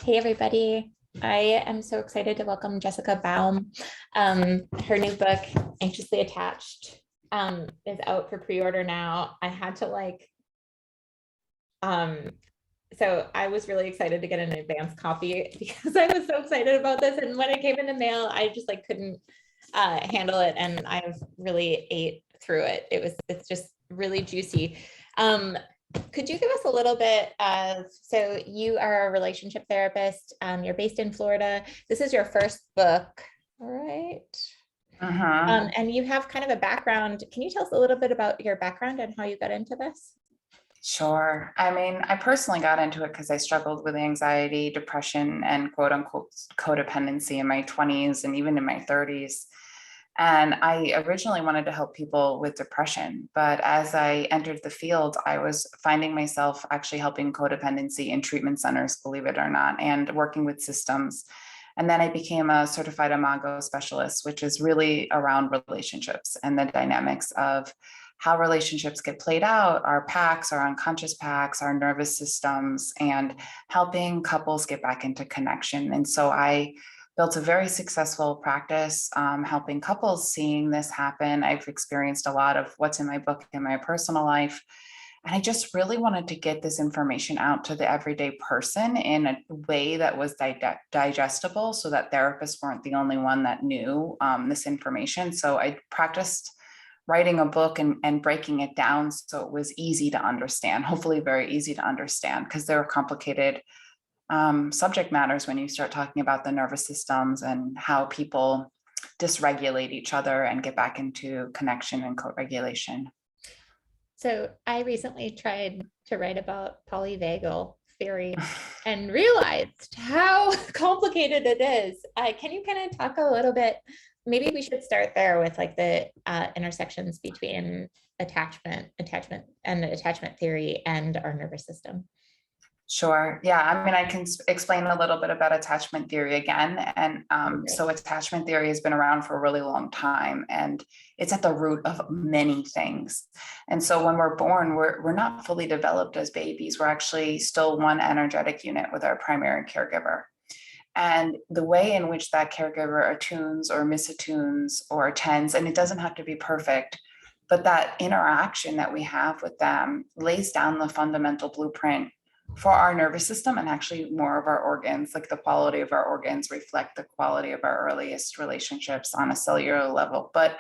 Hey, everybody. I am so excited to welcome Jessica Baum. Her new book, Anxiously Attached, is out for pre-order now. I had to um, so I was really excited to get an advance copy because I was so excited about this. And when it came in the mail, I just couldn't handle it. And I've really ate through it. It's just really juicy. Could you give us a little bit of, so you are a relationship therapist, you're based in Florida. This is your first book, right? Uh-huh. And you have kind of a background. Can you tell us a little bit about your background and how you got into this? Sure. I mean, I personally got into it because I struggled with anxiety, depression, and quote unquote codependency in my 20s and even in my 30s. And I originally wanted to help people with depression. But as I entered the field, I was finding myself actually helping codependency in treatment centers, believe it or not, and working with systems. And then I became a certified Imago specialist, which is really around relationships and the dynamics of how relationships get played out, our packs, our unconscious packs, our nervous systems, and helping couples get back into connection. And so I built a very successful practice helping couples seeing this happen. I've experienced a lot of what's in my book in my personal life. And I just really wanted to get this information out to the everyday person in a way that was digestible so that therapists weren't the only one that knew this information. So I practiced writing a book and breaking it down so it was easy to understand, hopefully very easy to understand, because there are complicated subject matters when you start talking about the nervous systems and how people dysregulate each other and get back into connection and co-regulation. So I recently tried to write about polyvagal theory and realized how complicated it is. Can you kind of talk a little bit? Maybe we should start there with the intersections between attachment and attachment theory and our nervous system. Sure. Yeah. I mean, I can explain a little bit about attachment theory again. And Okay. so, attachment theory has been around for a really long time, and it's at the root of many things. And so, when we're born, we're not fully developed as babies. We're actually still one energetic unit with our primary caregiver. And the way in which that caregiver attunes or misattunes or attends, and it doesn't have to be perfect, but that interaction that we have with them lays down the fundamental blueprint for our nervous system and actually more of our organs. Like the quality of our organs reflect the quality of our earliest relationships on a cellular level. But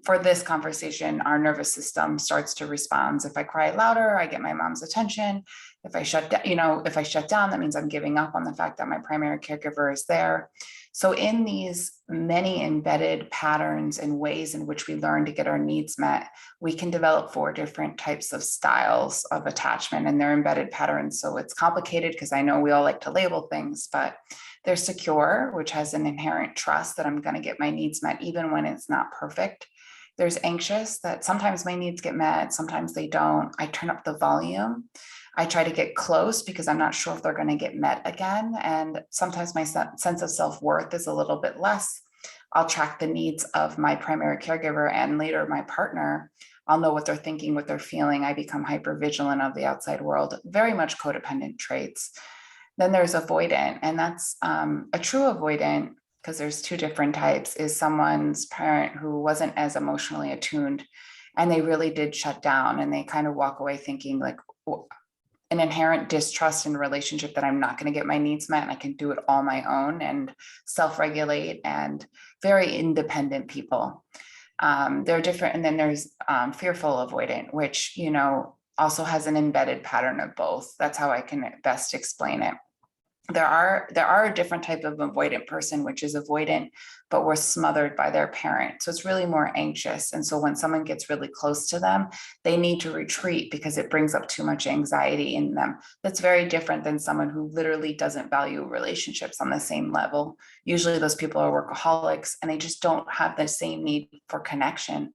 for this conversation, our nervous system starts to respond. If I cry louder, I get my mom's attention. If I shut down, if I shut down, that means I'm giving up on the fact that my primary caregiver is there. So in these many embedded patterns and ways in which we learn to get our needs met, we can develop 4 different types of styles of attachment, and they're embedded patterns. So it's complicated because I know we all like to label things, but there's secure, which has an inherent trust that I'm going to get my needs met even when it's not perfect. There's anxious, that sometimes my needs get met, sometimes they don't. I turn up the volume. I try to get close because I'm not sure if they're going to get met again. And sometimes my sense of self-worth is a little bit less. I'll track the needs of my primary caregiver and later my partner. I'll know what they're thinking, what they're feeling. I become hyper vigilant of the outside world, very much codependent traits. Then there's avoidant, and that's a true avoidant, because there's 2 different types, is someone's parent who wasn't as emotionally attuned and they really did shut down and they kind of walk away thinking like an inherent distrust in a relationship that I'm not going to get my needs met and I can do it all my own and self-regulate, and very independent people. They're different. And then there's fearful avoidant, which, also has an embedded pattern of both. That's how I can best explain it. There are a different type of avoidant person, which is avoidant, but we're smothered by their parent. So it's really more anxious. And so when someone gets really close to them, they need to retreat because it brings up too much anxiety in them. That's very different than someone who literally doesn't value relationships on the same level. Usually those people are workaholics and they just don't have the same need for connection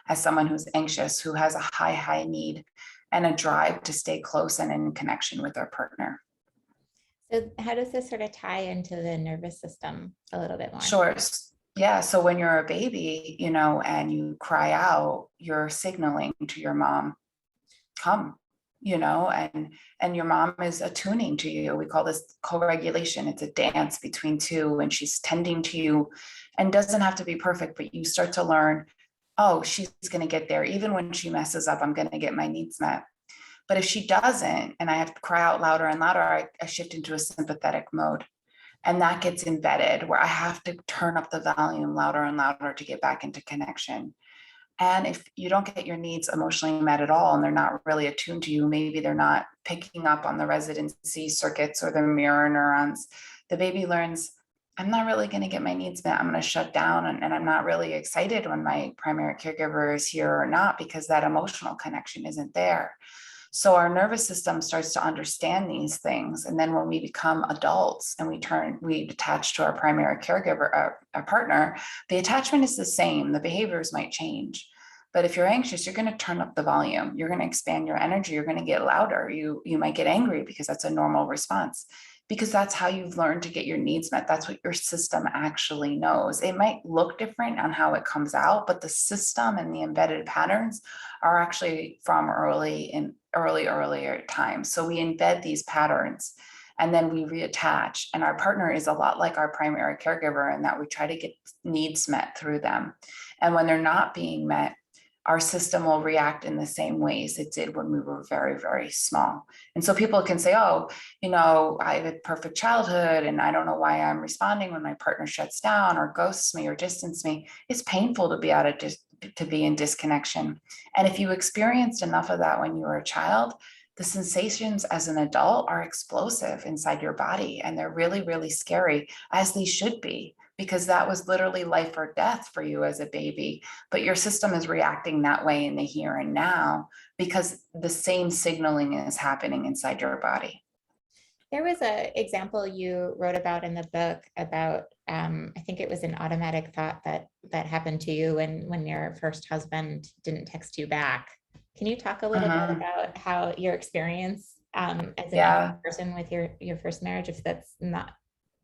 as someone who's anxious, who has a high need and a drive to stay close and in connection with their partner. So how does this sort of tie into the nervous system a little bit more? Sure. Yeah. So when you're a baby, and you cry out, you're signaling to your mom, come. and your mom is attuning to you. We call this co-regulation. It's a dance between two, and she's tending to you, and doesn't have to be perfect, but you start to learn, oh, she's going to get there. Even when she messes up, I'm going to get my needs met. But if she doesn't, and I have to cry out louder and louder, I shift into a sympathetic mode. And that gets embedded where I have to turn up the volume louder and louder to get back into connection. And if you don't get your needs emotionally met at all, and they're not really attuned to you, maybe they're not picking up on the residency circuits or the mirror neurons, the baby learns, I'm not really going to get my needs met. I'm going to shut down. And I'm not really excited when my primary caregiver is here or not, because that emotional connection isn't there. So our nervous system starts to understand these things. And then when we become adults and we detach to our primary caregiver, our partner, the attachment is the same. The behaviors might change. But if you're anxious, you're going to turn up the volume. You're going to expand your energy. You're going to get louder. You might get angry, because that's a normal response, because that's how you've learned to get your needs met. That's what your system actually knows. It might look different on how it comes out, but the system and the embedded patterns are actually from earlier times. So we embed these patterns, and then we reattach. And our partner is a lot like our primary caregiver in that we try to get needs met through them. And when they're not being met, our system will react in the same ways it did when we were very, very small. And so people can say, oh, I have a perfect childhood and I don't know why I'm responding when my partner shuts down or ghosts me or distances me. It's painful to be in disconnection. And if you experienced enough of that when you were a child, the sensations as an adult are explosive inside your body, and they're really, really scary, as they should be, because that was literally life or death for you as a baby. But your system is reacting that way in the here and now, because the same signaling is happening inside your body. There was an example you wrote about in the book about, I think it was an automatic thought that happened to you when your first husband didn't text you back. Can you talk a little bit about how your experience as an anxious person with your first marriage, if that's not,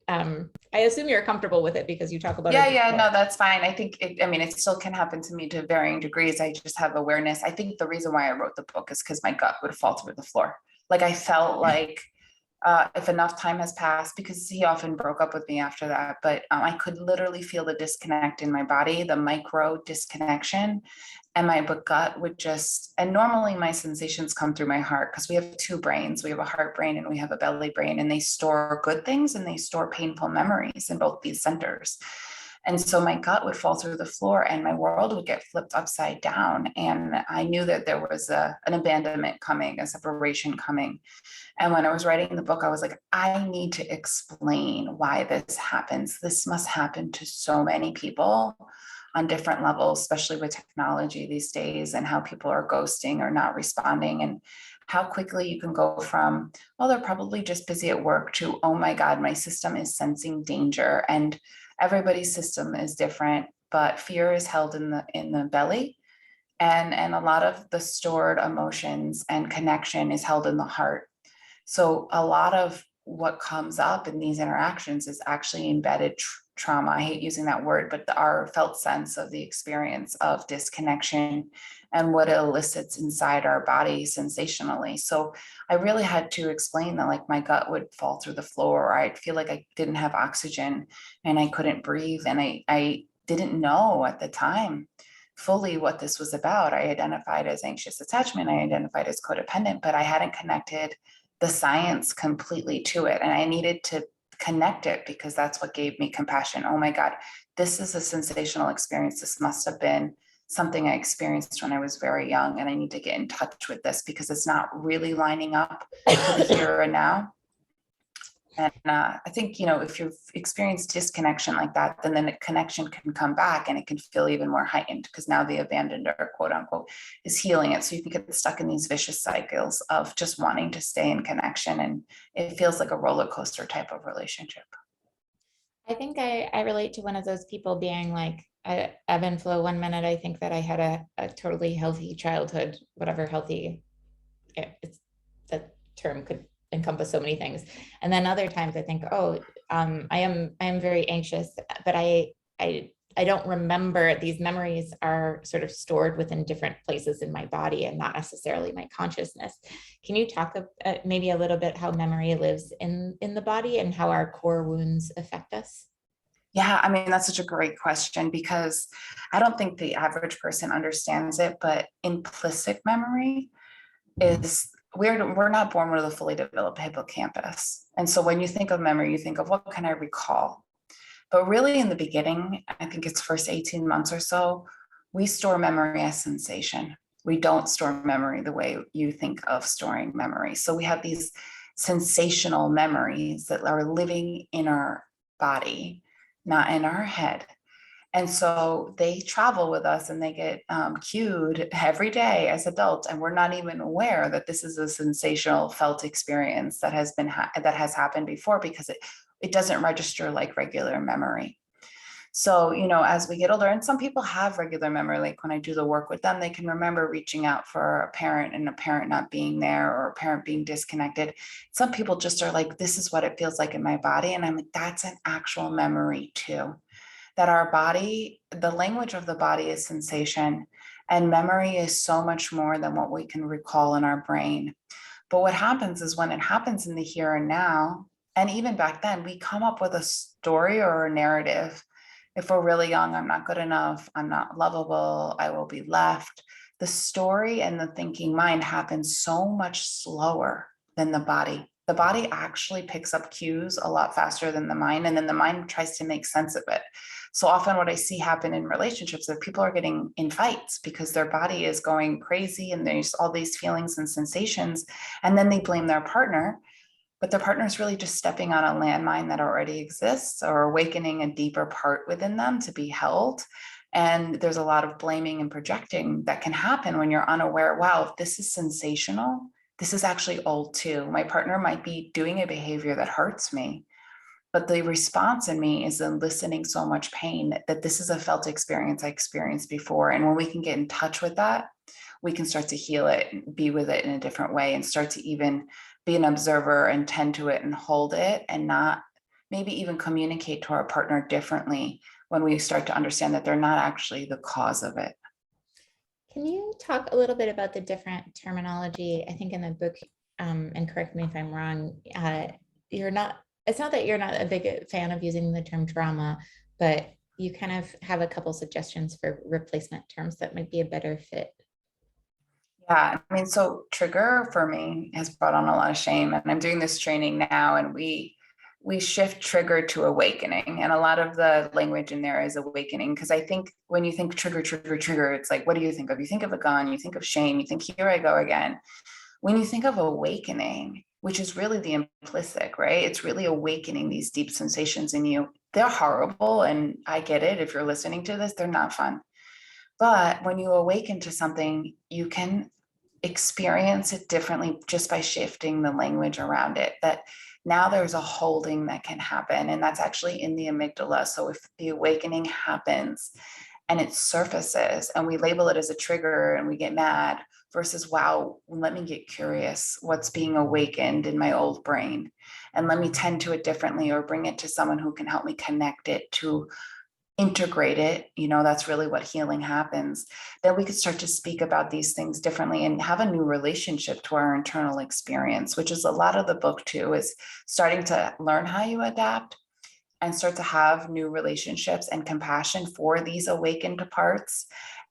I assume you're comfortable with it because you talk about it. Yeah, no, that's fine. I think it still can happen to me to varying degrees. I just have awareness. I think the reason why I wrote the book is because my gut would fall through the floor. Like I felt like if enough time has passed, because he often broke up with me after that, but I could literally feel the disconnect in my body, the micro disconnection, and my gut would just, and normally my sensations come through my heart, because we have two brains. We have a heart brain and we have a belly brain, and they store good things and they store painful memories in both these centers. And so my gut would fall through the floor and my world would get flipped upside down. And I knew that there was an abandonment coming, a separation coming. And when I was writing the book, I was like, I need to explain why this happens. This must happen to so many people on different levels, especially with technology these days, and how people are ghosting or not responding, and how quickly you can go from, well, they're probably just busy at work, to, oh my God, my system is sensing danger. And everybody's system is different, but fear is held in the belly. And a lot of the stored emotions and connection is held in the heart. So a lot of what comes up in these interactions is actually embedded trauma. I hate using that word, but our felt sense of the experience of disconnection and what it elicits inside our body sensationally. So I really had to explain that, like, my gut would fall through the floor, or I'd feel like I didn't have oxygen and I couldn't breathe. And I didn't know at the time fully what this was about. I identified as anxious attachment, I identified as codependent, but I hadn't connected the science completely to it. And I needed to connect it, because that's what gave me compassion. Oh my God, this is a sensational experience. This must have been something I experienced when I was very young. And I need to get in touch with this, because it's not really lining up to the here and now. And I think, if you've experienced disconnection like that, then the connection can come back and it can feel even more heightened, because now the abandoner, quote unquote, is healing it. So you can get stuck in these vicious cycles of just wanting to stay in connection. And it feels like a roller coaster type of relationship. I think I relate to one of those people being like, ebb and flow. One minute I think that I had a totally healthy childhood, whatever healthy, it's, that term could encompass so many things. And then other times I think, oh, I am very anxious, but I I don't remember, these memories are sort of stored within different places in my body and not necessarily my consciousness. Can you talk maybe a little bit how memory lives in the body and how our core wounds affect us? Yeah, I mean, that's such a great question because I don't think the average person understands it, but implicit memory is we're not born with a fully developed hippocampus. And so when you think of memory, you think of what can I recall? But really in the beginning, I think it's first 18 months or so, we store memory as sensation. We don't store memory the way you think of storing memory. So we have these sensational memories that are living in our body, not in our head. And so they travel with us and they get cued every day as adults, and we're not even aware that this is a sensational felt experience that has been that has happened before because it doesn't register like regular memory. So, as we get older, and some people have regular memory, like when I do the work with them, they can remember reaching out for a parent and a parent not being there or a parent being disconnected. Some people just are like, this is what it feels like in my body. And I'm like, that's an actual memory too. That our body, the language of the body is sensation, and memory is so much more than what we can recall in our brain. But what happens is when it happens in the here and now, and even back then, we come up with a story or a narrative. If we're really young, I'm not good enough, I'm not lovable, I will be left. The story and the thinking mind happens so much slower than the body. The body actually picks up cues a lot faster than the mind, and then the mind tries to make sense of it. So often, what I see happen in relationships is people are getting in fights because their body is going crazy and there's all these feelings and sensations, and then they blame their partner, but their partner is really just stepping on a landmine that already exists or awakening a deeper part within them to be held. And there's a lot of blaming and projecting that can happen when you're unaware. Wow, this is sensational. This is actually old too. My partner might be doing a behavior that hurts me, but the response in me is eliciting so much pain that this is a felt experience I experienced before. And when we can get in touch with that, we can start to heal it, be with it in a different way, and start to even be an observer and tend to it and hold it, and not maybe even communicate to our partner differently when we start to understand that they're not actually the cause of it. Can you talk a little bit about the different terminology? I think in the book, and correct me if I'm wrong, you're not, it's not that you're not a big fan of using the term trauma, but you kind of have a couple suggestions for replacement terms that might be a better fit. Yeah, I mean, so trigger for me has brought on a lot of shame, and I'm doing this training now, and we shift trigger to awakening, and a lot of the language in there is awakening, because I think when you think trigger, trigger, trigger, it's like, what do you think of? You think of a gun, you think of shame, you think, here I go again. When you think of awakening, which is really the implicit, right? It's really awakening these deep sensations in you. They're horrible, and I get it. If you're listening to this, they're not fun. But when you awaken to something, you can experience it differently just by shifting the language around it. That now there's a holding that can happen, and that's actually in the amygdala. So if the awakening happens and it surfaces and we label it as a trigger and we get mad, versus, wow, let me get curious, what's being awakened in my old brain, and let me tend to it differently, or bring it to someone who can help me connect it to integrate it, that's really what healing happens. Then we could start to speak about these things differently and have a new relationship to our internal experience, which is a lot of the book too, is starting to learn how you adapt and start to have new relationships and compassion for these awakened parts,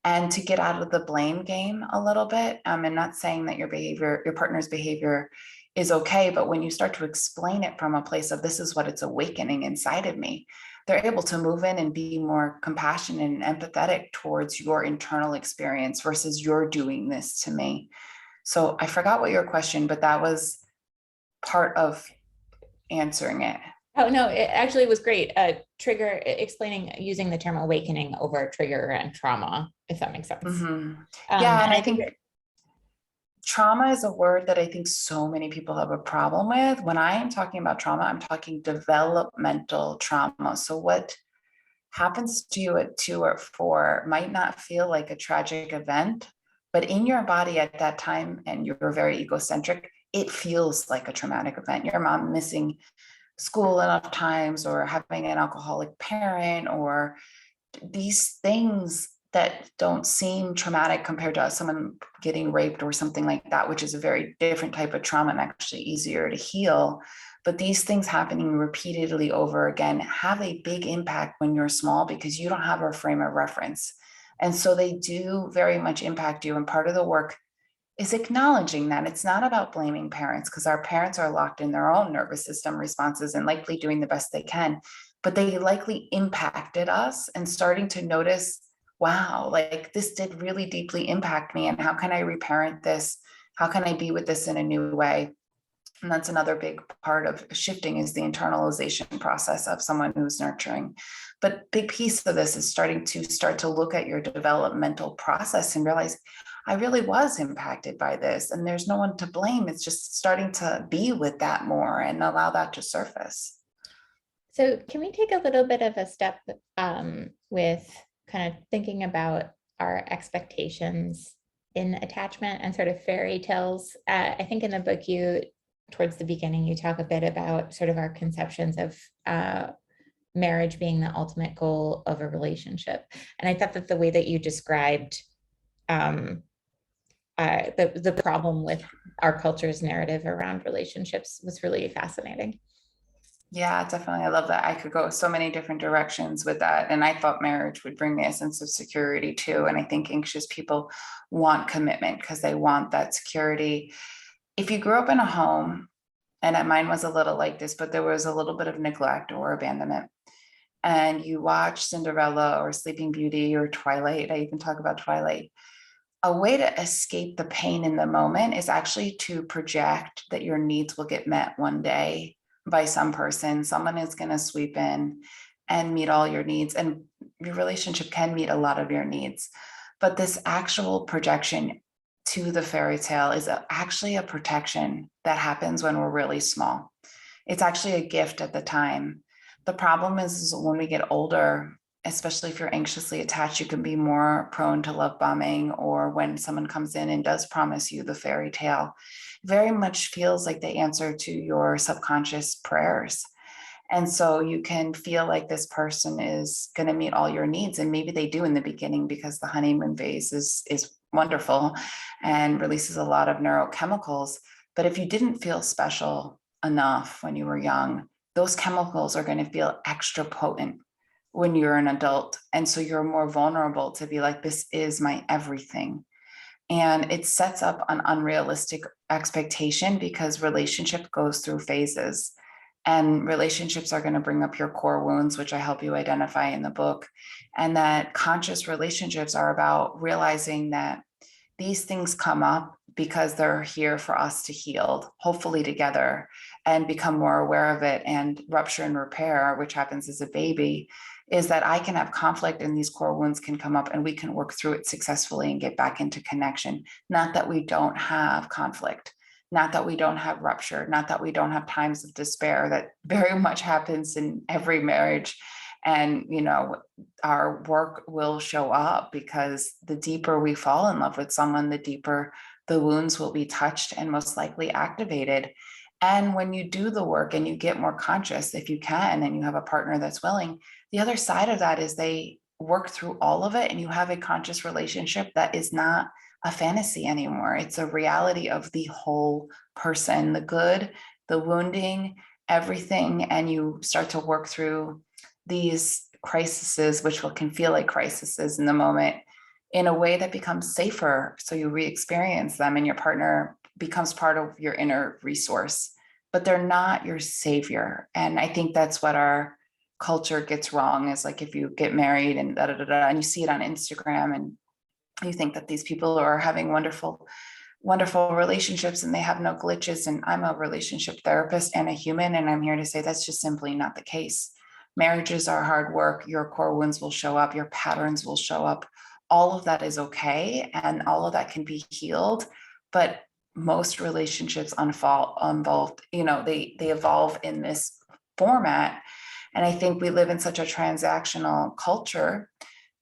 and to get out of the blame game a little bit. And not saying that your partner's behavior is okay, but when you start to explain it from a place of, this is what it's awakening inside of me, they're able to move in and be more compassionate and empathetic towards your internal experience versus, you're doing this to me. So I forgot what your question, but that was part of answering it. Oh, no, it actually was great. Trigger, explaining, using the term awakening over trigger and trauma, if that makes sense. Mm-hmm. Yeah, and I think trauma is a word that I think so many people have a problem with. When I am talking about trauma, I'm talking developmental trauma. So what happens to you at 2 or 4 might not feel like a tragic event, but in your body at that time, and you're very egocentric, it feels like a traumatic event. Your mom missing school enough times, or having an alcoholic parent, or these things that don't seem traumatic compared to someone getting raped or something like that, which is a very different type of trauma and actually easier to heal. But these things happening repeatedly over again have a big impact when you're small because you don't have a frame of reference. And so they do very much impact you. And part of the work is acknowledging that it's not about blaming parents, because our parents are locked in their own nervous system responses and likely doing the best they can, but they likely impacted us, and starting to notice, wow, like this did really deeply impact me. And how can I reparent this? How can I be with this in a new way? And that's another big part of shifting, is the internalization process of someone who's nurturing. But big piece of this is starting to look at your developmental process and realize I really was impacted by this, and there's no one to blame. It's just starting to be with that more and allow that to surface. So can we take a little bit of a step with kind of thinking about our expectations in attachment and sort of fairy tales? I think in the book towards the beginning, you talk a bit about sort of our conceptions of marriage being the ultimate goal of a relationship. And I thought that the way that you described the problem with our culture's narrative around relationships was really fascinating. Yeah, definitely. I love that. I could go so many different directions with that. And I thought marriage would bring me a sense of security too. And I think anxious people want commitment because they want that security. If you grew up in a home, and mine was a little like this, but there was a little bit of neglect or abandonment, and you watch Cinderella or Sleeping Beauty or Twilight, I even talk about Twilight, a way to escape the pain in the moment is actually to project that your needs will get met one day by some person. Someone is going to sweep in and meet all your needs, and your relationship can meet a lot of your needs. But this actual projection to the fairy tale is actually a protection that happens when we're really small. It's actually a gift at the time. The problem is when we get older, especially if you're anxiously attached, you can be more prone to love bombing, or when someone comes in and does promise you the fairy tale, very much feels like they answer to your subconscious prayers. And so you can feel like this person is going to meet all your needs. And maybe they do in the beginning, because the honeymoon phase is wonderful and releases a lot of neurochemicals. But if you didn't feel special enough when you were young, those chemicals are going to feel extra potent when you're an adult. And so you're more vulnerable to be like, this is my everything. And it sets up an unrealistic expectation, because relationship goes through phases, and relationships are going to bring up your core wounds, which I help you identify in the book. And that conscious relationships are about realizing that these things come up because they're here for us to heal, hopefully together, and become more aware of it. And rupture and repair, which happens as a baby, is that I can have conflict and these core wounds can come up and we can work through it successfully and get back into connection. Not that we don't have conflict, not that we don't have rupture, not that we don't have times of despair. That very much happens in every marriage. And, our work will show up, because the deeper we fall in love with someone, the deeper the wounds will be touched and most likely activated. And when you do the work and you get more conscious, if you can, and you have a partner that's willing, the other side of that is they work through all of it, and you have a conscious relationship that is not a fantasy anymore. It's a reality of the whole person, the good, the wounding, everything. And you start to work through these crises, which can feel like crises in the moment, in a way that becomes safer. So you re-experience them, and your partner becomes part of your inner resource, but they're not your savior. And I think that's what our culture gets wrong, is like, if you get married and and you see it on Instagram, and you think that these people are having wonderful relationships and they have no glitches. And I'm a relationship therapist and a human, and I'm here to say that's just simply not the case. Marriages are hard work. Your core wounds will show up, your patterns will show up. All of that is okay, and all of that can be healed. But most relationships they evolve in this format. And I think we live in such a transactional culture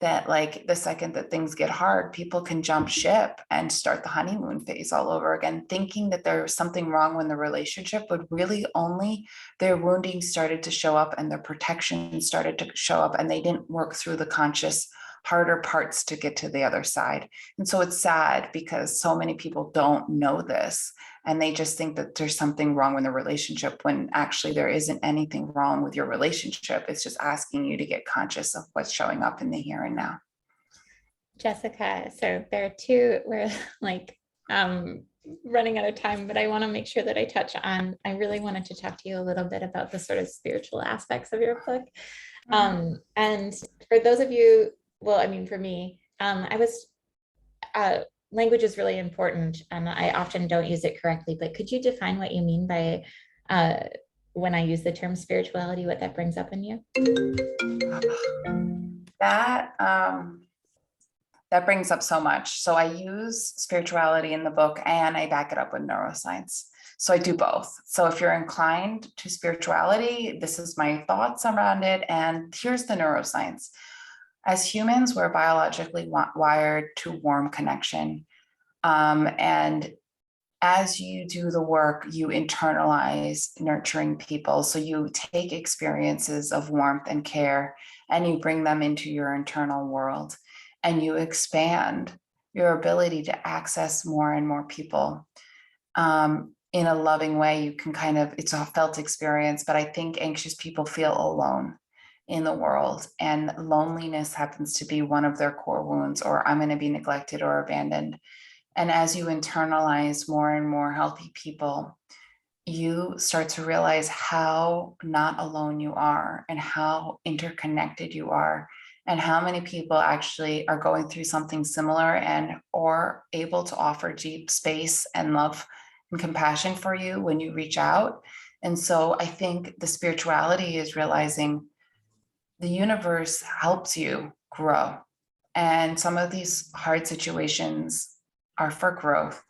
that like the second that things get hard, people can jump ship and start the honeymoon phase all over again, thinking that there's something wrong when the relationship, but really only their wounding started to show up and their protection started to show up, and they didn't work through the conscious harder parts to get to the other side. And so it's sad because so many people don't know this, and they just think that there's something wrong with the relationship, when actually there isn't anything wrong with your relationship. It's just asking you to get conscious of what's showing up in the here and now. Jessica, so there are two, we're like running out of time, but I want to make sure that I touch on, I really wanted to talk to you a little bit about the sort of spiritual aspects of your book. And for those of you, well, I mean, for me, language is really important, and I often don't use it correctly, but could you define what you mean by when I use the term spirituality, what that brings up in you? That brings up so much. So I use spirituality in the book and I back it up with neuroscience. So I do both. So if you're inclined to spirituality, this is my thoughts around it. And here's the neuroscience. As humans, we're biologically wired to warm connection. And as you do the work, you internalize nurturing people. So you take experiences of warmth and care and you bring them into your internal world, and you expand your ability to access more and more people in a loving way. You can kind of, it's a felt experience, but I think anxious people feel alone in the world, and loneliness happens to be one of their core wounds, or I'm going to be neglected or abandoned. And as you internalize more and more healthy people, you start to realize how not alone you are and how interconnected you are, and how many people actually are going through something similar and or able to offer deep space and love and compassion for you when you reach out. And so I think the spirituality is realizing the universe helps you grow. And some of these hard situations are for growth,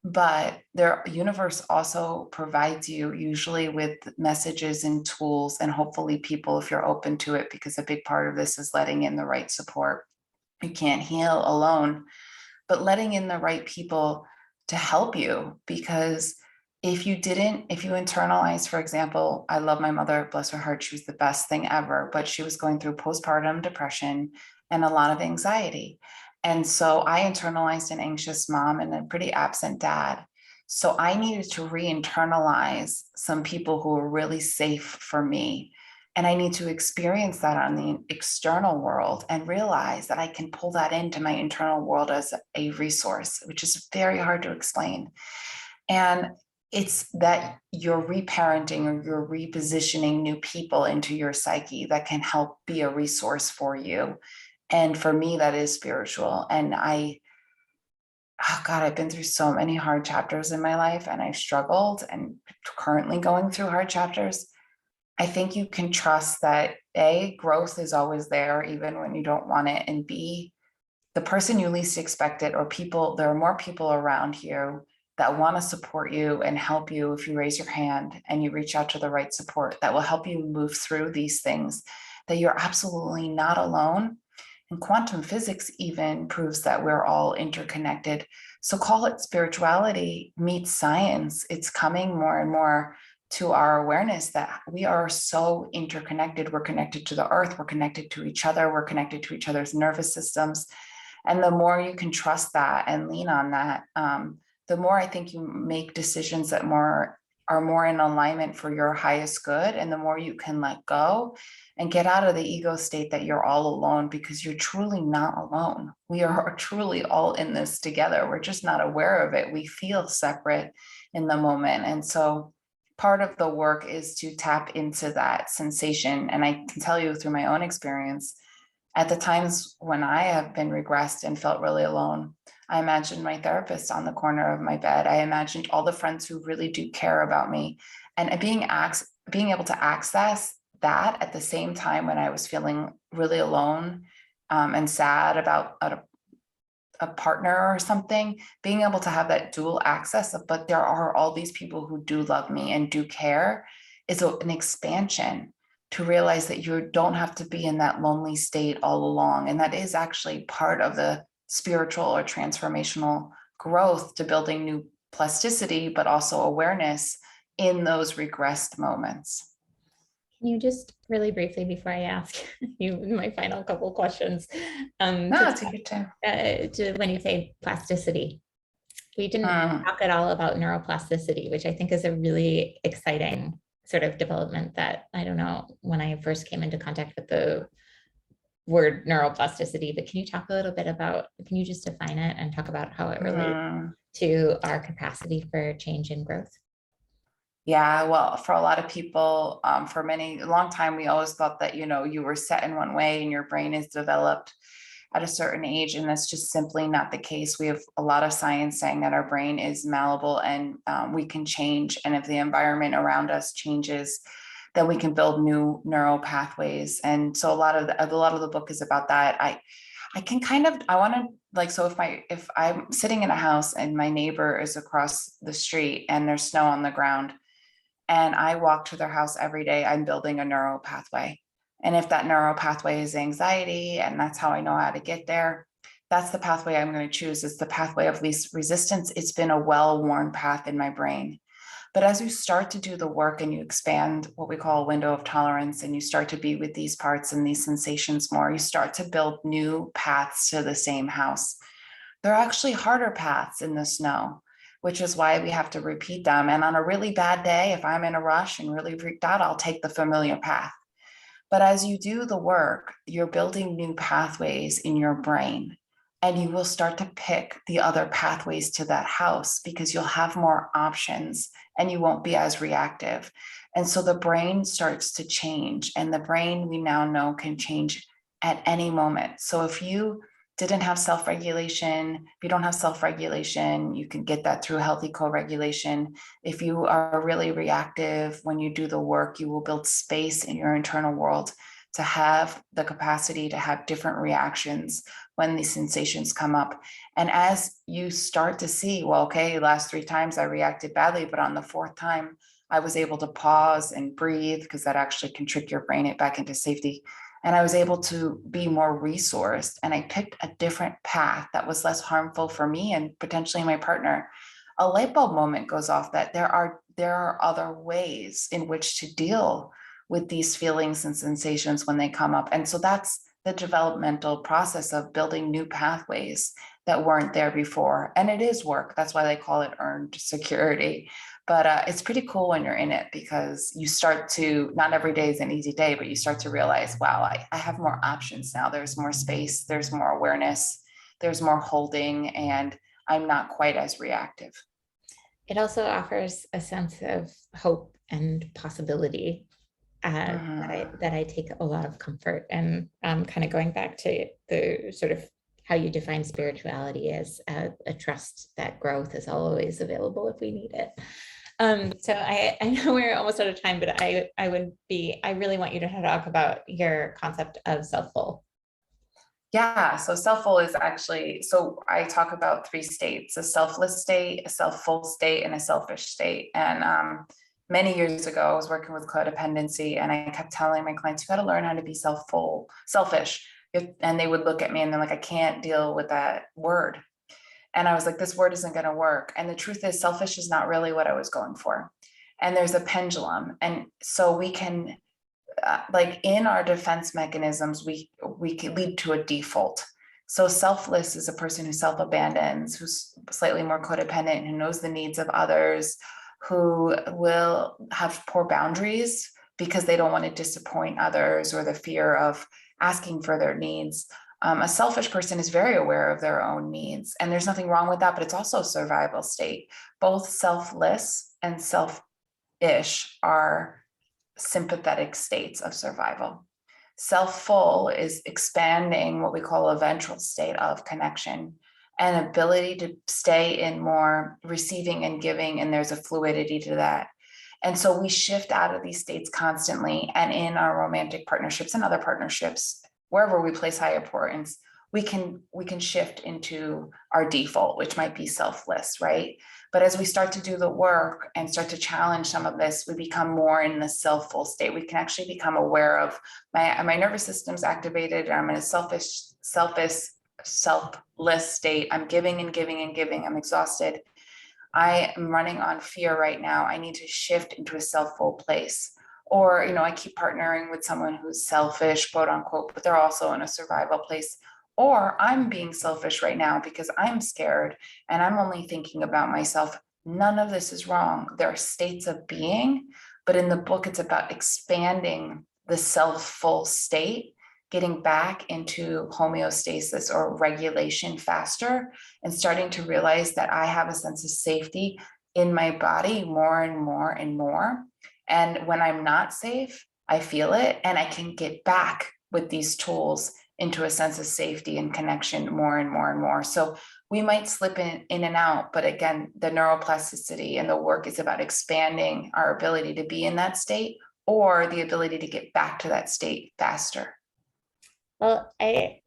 but the universe also provides you usually with messages and tools, and hopefully people, if you're open to it, because a big part of this is letting in the right support. You can't heal alone, but letting in the right people to help you. Because if you internalize, for example, I love my mother, bless her heart, she was the best thing ever, but she was going through postpartum depression and a lot of anxiety. And so I internalized an anxious mom and a pretty absent dad. So I needed to re-internalize some people who were really safe for me. And I need to experience that on the external world and realize that I can pull that into my internal world as a resource, which is very hard to explain. And it's that you're reparenting or you're repositioning new people into your psyche that can help be a resource for you. And for me, that is spiritual. And I've been through so many hard chapters in my life, and I've struggled and currently going through hard chapters. I think you can trust that A, growth is always there, even when you don't want it. And B, the person you least expect it, or people, there are more people around you that want to support you and help you if you raise your hand and you reach out to the right support that will help you move through these things, that you're absolutely not alone. And quantum physics even proves that we're all interconnected. So call it spirituality meets science. It's coming more and more to our awareness that we are so interconnected. We're connected to the earth. We're connected to each other. We're connected to each other's nervous systems. And the more you can trust that and lean on that, the more I think you make decisions that are more in alignment for your highest good. And the more you can let go and get out of the ego state that you're all alone, because you're truly not alone. We are truly all in this together. We're just not aware of it. We feel separate in the moment. And so part of the work is to tap into that sensation. And I can tell you through my own experience, at the times when I have been regressed and felt really alone, I imagined my therapist on the corner of my bed. I imagined all the friends who really do care about me, and being able to access that at the same time when I was feeling really alone and sad about a partner or something, being able to have that dual access of, but there are all these people who do love me and do care, is an expansion. to realize that you don't have to be in that lonely state all along. And that is actually part of the spiritual or transformational growth to building new plasticity, but also awareness in those regressed moments. Can you just really briefly, before I ask you my final couple questions, No, take your time. to when you say plasticity, we didn't talk at all about neuroplasticity, which I think is a really exciting sort of development that I don't know when I first came into contact with the word neuroplasticity, but can you talk a little bit about, can you just define it and talk about how it relates to our capacity for change and growth? Yeah, well, for a lot of people, for a long time, we always thought that, you were set in one way and your brain is developed at a certain age. And that's just simply not the case. We have a lot of science saying that our brain is malleable and we can change. And if the environment around us changes, then we can build new neural pathways. And so a lot of the book is about that. I want to like, so if I'm sitting in a house and my neighbor is across the street and there's snow on the ground, and I walk to their house every day, I'm building a neural pathway. And if that neural pathway is anxiety, and that's how I know how to get there, that's the pathway I'm going to choose. It's the pathway of least resistance. It's been a well-worn path in my brain. But as you start to do the work and you expand what we call a window of tolerance, and you start to be with these parts and these sensations more, you start to build new paths to the same house. There are actually harder paths in the snow, which is why we have to repeat them. And on a really bad day, if I'm in a rush and really freaked out, I'll take the familiar path. But as you do the work, you're building new pathways in your brain, and you will start to pick the other pathways to that house because you'll have more options and you won't be as reactive. And so the brain starts to change, and the brain, we now know, can change at any moment. So if you didn't have self-regulation, if you don't have self-regulation, you can get that through healthy co-regulation. If you are really reactive, when you do the work, you will build space in your internal world to have the capacity to have different reactions when these sensations come up. And as you start to see, well, okay, last 3 times I reacted badly, but on the 4th time, I was able to pause and breathe, because that actually can trick your brain back into safety. And I was able to be more resourced, and I picked a different path that was less harmful for me and potentially my partner. A light bulb moment goes off that there are other ways in which to deal with these feelings and sensations when they come up. And so that's the developmental process of building new pathways that weren't there before. And it is work. That's why they call it earned security. But it's pretty cool when you're in it, because you start to, not every day is an easy day, but you start to realize, wow, I have more options now. There's more space, there's more awareness, there's more holding, and I'm not quite as reactive. It also offers a sense of hope and possibility that I take a lot of comfort in. Kind of going back to the sort of how you define spirituality as a trust that growth is always available if we need it. So I know we're almost out of time, but I really want you to talk about your concept of Selffull. Yeah, so Selffull is actually, so I talk about 3 states: a selfless state, a Selffull state, and a selfish state. And many years ago, I was working with codependency, and I kept telling my clients, you got to learn how to be selfish. And they would look at me and they're like, I can't deal with that word. And I was like, this word isn't going to work. And the truth is, selfish is not really what I was going for. And there's a pendulum. And so we can, like in our defense mechanisms, we can lead to a default. So selfless is a person who self-abandons, who's slightly more codependent, who knows the needs of others, who will have poor boundaries because they don't want to disappoint others, or the fear of asking for their needs. A selfish person is very aware of their own needs, and there's nothing wrong with that, but it's also a survival state. Both selfless and selfish are sympathetic states of survival. Selffull is expanding what we call a ventral state of connection and ability to stay in more receiving and giving, and there's a fluidity to that. And so we shift out of these states constantly, and in our romantic partnerships and other partnerships, wherever we place high importance, we can shift into our default, which might be selfless, right? But as we start to do the work and start to challenge some of this, we become more in the self-full state. We can actually become aware of my nervous system's activated, and I'm in a selfless state. I'm giving and giving and giving. I'm exhausted. I am running on fear right now. I need to shift into a self-full place. Or, I keep partnering with someone who's selfish, quote unquote, but they're also in a survival place. Or I'm being selfish right now because I'm scared and I'm only thinking about myself. None of this is wrong. There are states of being, but in the book, it's about expanding the self-full state, getting back into homeostasis or regulation faster, and starting to realize that I have a sense of safety in my body more and more and more. And when I'm not safe, I feel it, and I can get back with these tools into a sense of safety and connection more and more and more. So we might slip in and out, but again, the neuroplasticity and the work is about expanding our ability to be in that state, or the ability to get back to that state faster. Well,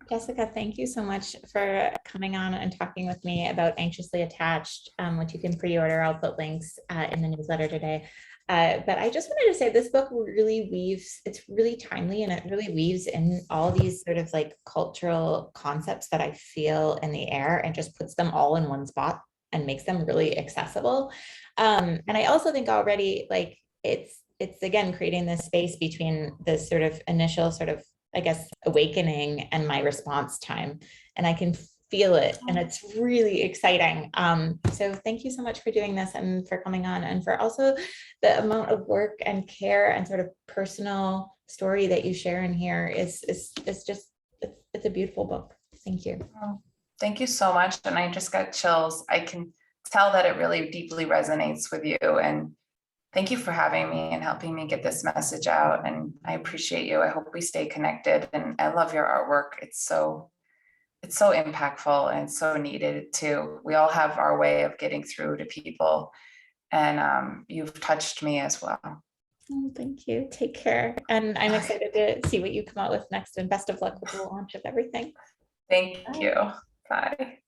Jessica, thank you so much for coming on and talking with me about Anxiously Attached, which you can pre-order. I'll put links in the newsletter today. But I just wanted to say this book really weaves, it's really timely, and it really weaves in all these sort of like cultural concepts that I feel in the air, and just puts them all in one spot and makes them really accessible. And I also think already like it's again creating this space between this sort of initial sort of, I guess, awakening and my response time. And I can feel it, and it's really exciting. So thank you so much for doing this and for coming on, and for also the amount of work and care and sort of personal story that you share in here is just, it's a beautiful book. Thank you. Oh, thank you so much. And I just got chills. I can tell that it really deeply resonates with you. And thank you for having me and helping me get this message out. And I appreciate you. I hope we stay connected. And I love your artwork. It's so impactful and so needed too. We all have our way of getting through to people. And you've touched me as well. Oh, thank you. Take care. And I'm excited to see what you come out with next, and best of luck with the launch of everything. Thank Bye. you. Bye.